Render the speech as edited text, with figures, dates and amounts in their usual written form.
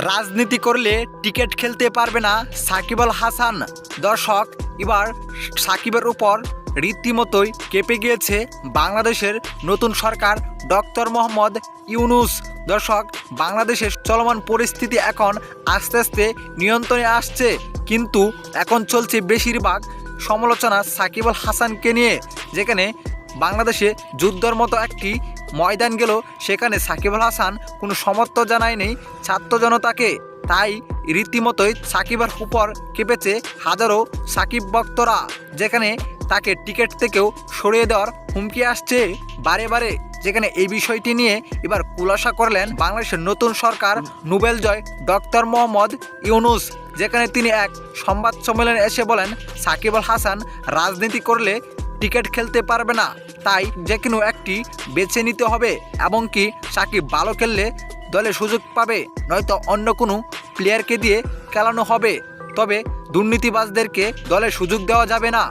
রাজনীতি করলে টিকিট খেলতে পারবে না সাকিব আল হাসান। দর্শক, এবার সাকিবের উপর রীতিমতোই কেঁপে গিয়েছে বাংলাদেশের নতুন সরকার ডক্টর মোহাম্মদ ইউনূস। দর্শক, বাংলাদেশের চলমান পরিস্থিতি এখন আস্তে আস্তে নিয়ন্ত্রণে আসছে, কিন্তু এখন চলছে বেশিরভাগ সমালোচনা সাকিব আল হাসানকে নিয়ে। যেখানে বাংলাদেশে যুদ্ধের মতো একটি ময়দান গেল, সেখানে সাকিব আল হাসান কোনো সমর্থন জানায়নি ছাত্র জনতাকে। তাই রীতিমতোই সাকিবের উপর কেঁপেছে হাজারো সাকিব ভক্তরা, যেখানে তাকে টিকিট থেকেও সরিয়ে দেওয়ার হুমকি আসছে বারে বারে। যেখানে এই বিষয়টি নিয়ে এবার খুলাসা করলেন বাংলাদেশের নতুন সরকার নোবেল জয় ডক্টর মোহাম্মদ ইউনূস। যেখানে তিনি এক সংবাদ সম্মেলনে এসে বলেন, সাকিব আল হাসান রাজনীতি করলে টিকিট খেলতে পারবে না, তাই যে কোনো একটি বেছে নিতে হবে, এবং কি সাকিব ভালো খেললে দলে সুযোগ পাবে, নয়তো অন্য কোনো প্লেয়ারকে দিয়ে খেলানো হবে, তবে দুর্নীতিবাজদেরকে দলে সুযোগ দেওয়া যাবে না।